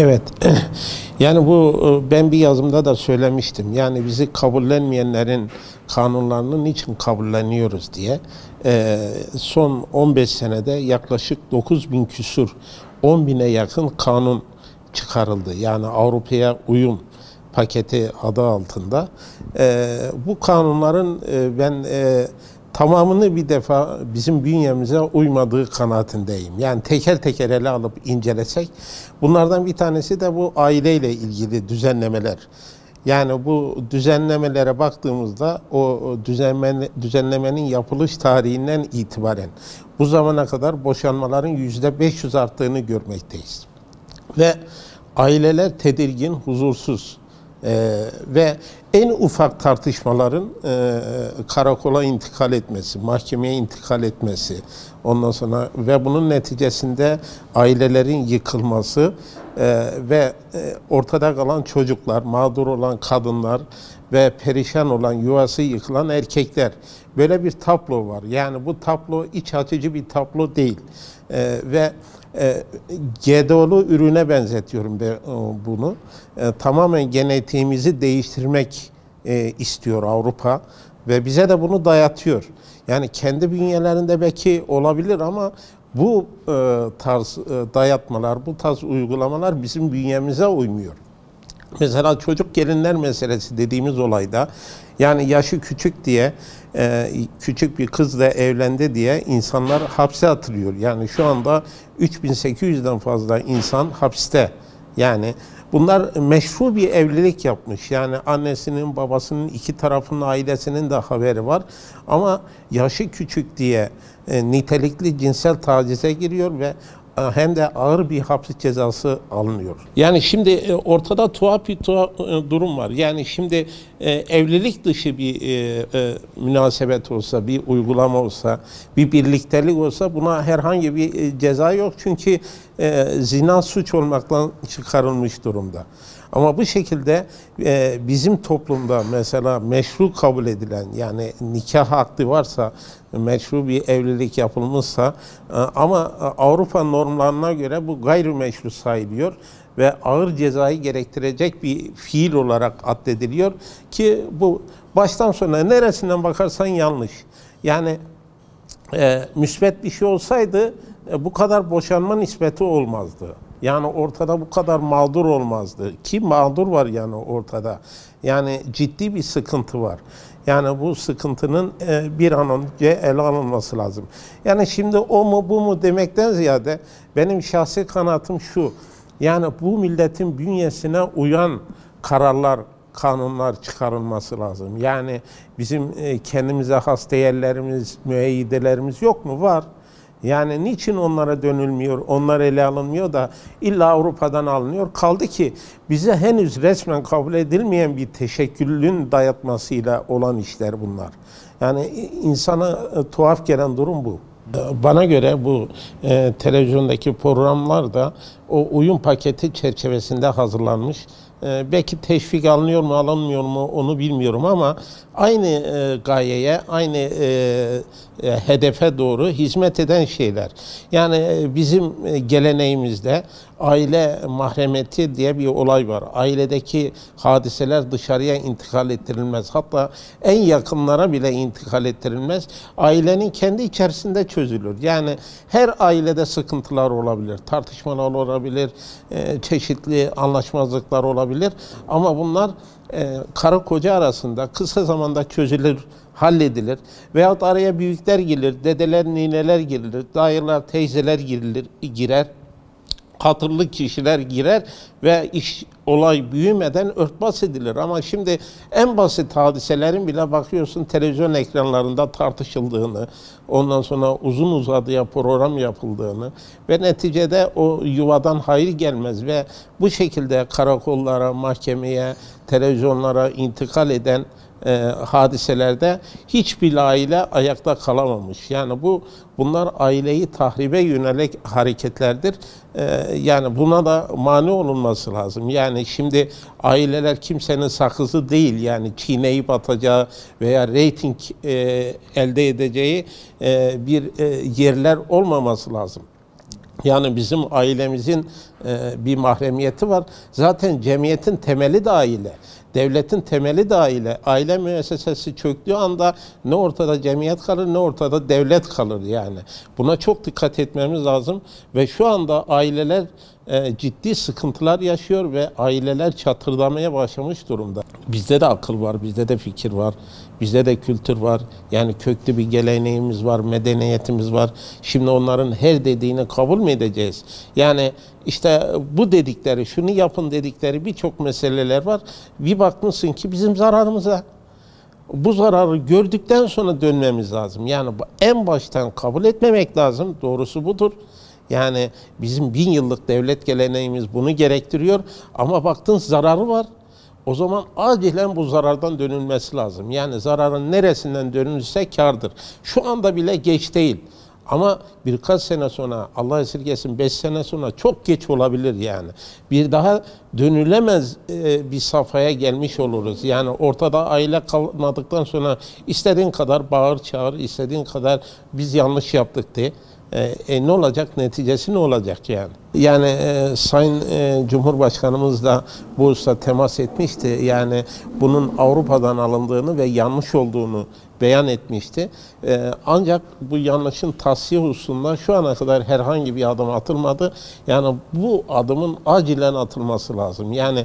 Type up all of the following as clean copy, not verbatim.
Evet, yani ben bir yazımda da söylemiştim. Yani bizi kabullenmeyenlerin kanunlarını niçin kabulleniyoruz diye. Son 15 senede yaklaşık 9.000 küsur, 10.000'e yakın kanun çıkarıldı. Yani Avrupa'ya uyum paketi adı altında. Bu kanunların ben tamamını bir defa bizim bünyemize uymadığı kanaatindeyim. Yani teker teker ele alıp incelesek, bunlardan bir tanesi de bu aileyle ilgili düzenlemeler. Yani bu düzenlemelere baktığımızda o düzenlemenin yapılış tarihinden itibaren bu zamana kadar boşanmaların %500 arttığını görmekteyiz. Ve aileler tedirgin, huzursuz. Ve en ufak tartışmaların karakola intikal etmesi, mahkemeye intikal etmesi, ondan sonra ve bunun neticesinde ailelerin yıkılması ve ortada kalan çocuklar, mağdur olan kadınlar ve perişan olan, yuvası yıkılan erkekler. Böyle bir tablo var. Yani bu tablo iç açıcı bir tablo değil. Ve GDO'lu ürüne benzetiyorum ben bunu. Tamamen genetiğimizi değiştirmek istiyor Avrupa ve bize de bunu dayatıyor. Yani kendi bünyelerinde belki olabilir ama bu tarz dayatmalar, bu tarz uygulamalar bizim bünyemize uymuyor. Mesela çocuk gelinler meselesi dediğimiz olayda, yani yaşı küçük diye, küçük bir kızla evlendi diye insanlar hapse atılıyor. Yani şu anda 3.800'den fazla insan hapiste. Yani bunlar meşru bir evlilik yapmış. Yani annesinin, babasının, iki tarafının ailesinin de haberi var. Ama yaşı küçük diye nitelikli cinsel tacize giriyor ve hem de ağır bir hapis cezası alınıyor. Yani şimdi ortada tuhaf bir durum var. Yani şimdi evlilik dışı bir münasebet olsa, bir uygulama olsa, bir birliktelik olsa buna herhangi bir ceza yok. Çünkü zina suç olmaktan çıkarılmış durumda. Ama bu şekilde bizim toplumda mesela meşru kabul edilen, yani nikah akdi varsa, meşru bir evlilik yapılmışsa ama Avrupa normlarına göre bu gayrimeşru sayılıyor ve ağır cezayı gerektirecek bir fiil olarak addediliyor ki bu baştan sona neresinden bakarsan yanlış. Yani müsbet bir şey olsaydı bu kadar boşanma nispeti olmazdı. Yani ortada bu kadar mağdur olmazdı. Ki mağdur var yani ortada. Yani ciddi bir sıkıntı var. Yani bu sıkıntının bir an önce ele alınması lazım. Yani şimdi o mu bu mu demekten ziyade benim şahsi kanaatim şu. Yani bu milletin bünyesine uyan kararlar, kanunlar çıkarılması lazım. Yani bizim kendimize has değerlerimiz, müeyyidelerimiz yok mu? Var. Yani niçin onlara dönülmüyor, onlar ele alınmıyor da illa Avrupa'dan alınıyor? Kaldı ki bize henüz resmen kabul edilmeyen bir teşekkülün dayatmasıyla olan işler bunlar. Yani insana tuhaf gelen durum bu. Bana göre bu televizyondaki programlar da o uyum paketi çerçevesinde hazırlanmış. Belki teşvik alınıyor mu alınmıyor mu onu bilmiyorum ama aynı gayeye, aynı hedefe doğru hizmet eden şeyler. Yani bizim geleneğimizde aile mahremiyeti diye bir olay var. Ailedeki hadiseler dışarıya intikal ettirilmez. Hatta en yakınlara bile intikal ettirilmez. Ailenin kendi içerisinde çözülür. Yani her ailede sıkıntılar olabilir, tartışmalar olabilir, çeşitli anlaşmazlıklar olabilir. Ama bunlar karı koca arasında kısa zamanda çözülür, halledilir. Veyahut araya büyükler gelir, dedeler, nineler gelir, dayılar, teyzeler girer. Hatırlı kişiler girer ve olay büyümeden örtbas edilir. Ama şimdi en basit hadiselerin bile bakıyorsun televizyon ekranlarında tartışıldığını, ondan sonra uzun uzadıya program yapıldığını ve neticede o yuvadan hayır gelmez ve bu şekilde karakollara, mahkemeye, televizyonlara intikal eden hadiselerde hiçbir aile ayakta kalamamış. Yani bunlar aileyi tahribe yönelik hareketlerdir. Yani buna da mani olunması lazım. Yani şimdi aileler kimsenin sakızı değil. Yani çiğneyip atacağı veya reyting elde edeceği bir yerler olmaması lazım. Yani bizim ailemizin bir mahremiyeti var. Zaten cemiyetin temeli de aile. Devletin temeli de aile. Aile müessesesi çöktüğü anda ne ortada cemiyet kalır ne ortada devlet kalır yani. Buna çok dikkat etmemiz lazım ve şu anda aileler ciddi sıkıntılar yaşıyor ve aileler çatırdamaya başlamış durumda. Bizde de akıl var, bizde de fikir var, bizde de kültür var. Yani köklü bir geleneğimiz var, medeniyetimiz var. Şimdi onların her dediğini kabul mü edeceğiz? Yani işte bu dedikleri, şunu yapın dedikleri birçok meseleler var. Bir bakmışsın ki bizim zararımıza. Bu zararı gördükten sonra dönmemiz lazım. Yani en baştan kabul etmemek lazım. Doğrusu budur. Yani bizim 1000 yıllık devlet geleneğimiz bunu gerektiriyor. Ama baktın zararı var. O zaman acilen bu zarardan dönülmesi lazım. Yani zararın neresinden dönülürse kârdır. Şu anda bile geç değil. Ama birkaç sene sonra, Allah esirgesin 5 sene sonra çok geç olabilir yani. Bir daha dönülemez bir safhaya gelmiş oluruz. Yani ortada aile kalmadıktan sonra istediğin kadar bağır çağır, istediğin kadar biz yanlış yaptık de. Ne olacak? Neticesi ne olacak yani? Yani Sayın Cumhurbaşkanımız da bu hususta temas etmişti. Yani bunun Avrupa'dan alındığını ve yanlış olduğunu beyan etmişti. Ancak bu yanlışın tasfiye hususunda şu ana kadar herhangi bir adım atılmadı. Yani bu adımın acilen atılması lazım. Yani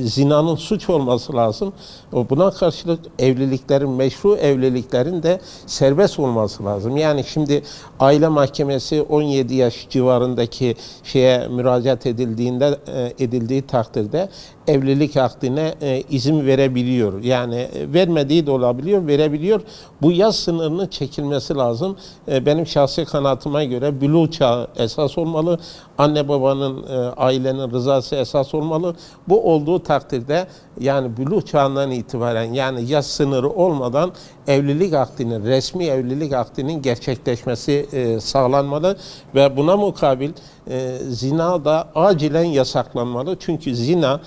zinanın suç olması lazım. Buna karşılık evliliklerin, meşru evliliklerin de serbest olması lazım. Yani şimdi aile mahkemesi 17 yaş civarındaki şeye müracaat edildiği takdirde evlilik akdine izin verebiliyor. Yani vermediği de olabiliyor, verebiliyor. Bu yaş sınırının çekilmesi lazım. Benim şahsi kanaatıma göre buluğ çağı esas olmalı. Anne babanın, ailenin rızası esas olmalı. Bu olduğu takdirde yani buluğ çağından itibaren yani yaş sınırı olmadan evlilik akdinin, resmi evlilik akdinin gerçekleşmesi sağlanmalı ve buna mukabil zina da acilen yasaklanmalı. Çünkü zina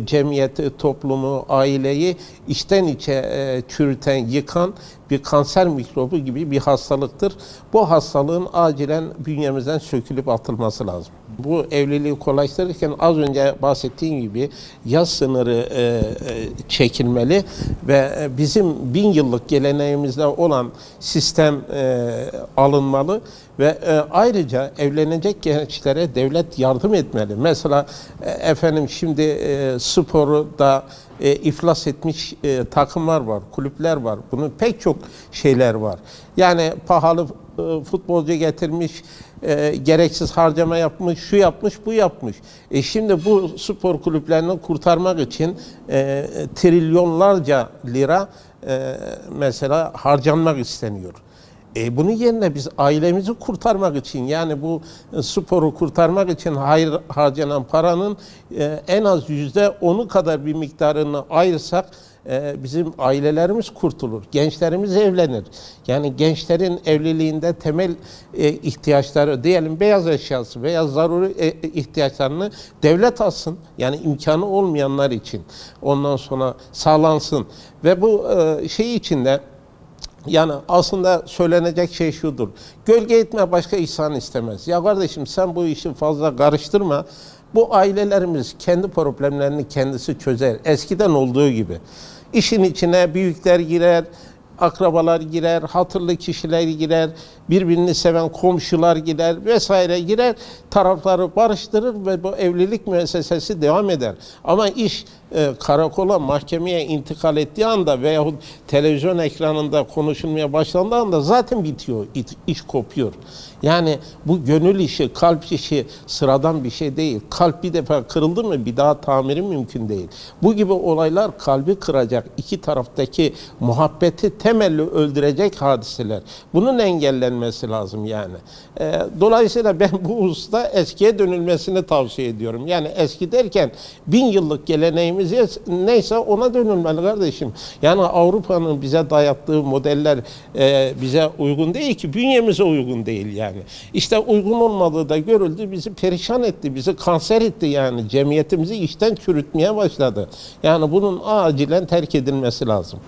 cemiyeti, toplumu, aileyi içten içe çürüten, yıkan bir kanser mikrobu gibi bir hastalıktır. Bu hastalığın acilen bünyemizden sökülüp atılması lazım. Bu evliliği kolaylaştırırken az önce bahsettiğim gibi yaş sınırı çekilmeli ve bizim 1000 yıllık geleneğimizde olan sistem alınmalı ve ayrıca evlenecek gençlere devlet yardım etmeli. Mesela efendim şimdi sporu da iflas etmiş takımlar var, kulüpler var. Bunun pek çok şeyler var. Yani pahalı futbolcu getirmiş, gereksiz harcama yapmış, şu yapmış, bu yapmış. Şimdi bu spor kulüplerini kurtarmak için trilyonlarca lira mesela harcanmak isteniyor. Bunun yerine biz ailemizi kurtarmak için yani bu sporu kurtarmak için harcanan paranın en az %10'u kadar bir miktarını ayırsak bizim ailelerimiz kurtulur. Gençlerimiz evlenir. Yani gençlerin evliliğinde temel ihtiyaçları diyelim beyaz eşyası veya zaruri ihtiyaçlarını devlet alsın. Yani imkanı olmayanlar için ondan sonra sağlansın. Ve bu şey içinde yani aslında söylenecek şey şudur. Gölge etme başka ihsan istemez. Ya kardeşim sen bu işi fazla karıştırma. Bu ailelerimiz kendi problemlerini kendisi çözer. Eskiden olduğu gibi. İşin içine büyükler girer, akrabalar girer, hatırlı kişiler girer, birbirini seven komşular girer vesaire girer, tarafları barıştırır ve bu evlilik müessesesi devam eder. Ama iş karakola, mahkemeye intikal ettiği anda veyahut televizyon ekranında konuşulmaya başlandığı anda zaten bitiyor, iş kopuyor. Yani bu gönül işi, kalp işi sıradan bir şey değil. Kalp bir defa kırıldı mı bir daha tamiri mümkün değil. Bu gibi olaylar kalbi kıracak, iki taraftaki muhabbeti temelli öldürecek hadiseler. Bunun engellenmesi lazım yani. Dolayısıyla ben bu hususta eskiye dönülmesini tavsiye ediyorum. Yani eski derken 1000 yıllık geleneğimiz neyse ona dönülmeli kardeşim. Yani Avrupa'nın bize dayattığı modeller bize uygun değil ki, bünyemize uygun değil yani. İşte uygun olmadığı da görüldü, bizi perişan etti, bizi kanser etti yani. Cemiyetimizi içten çürütmeye başladı. Yani bunun acilen terk edilmesi lazım.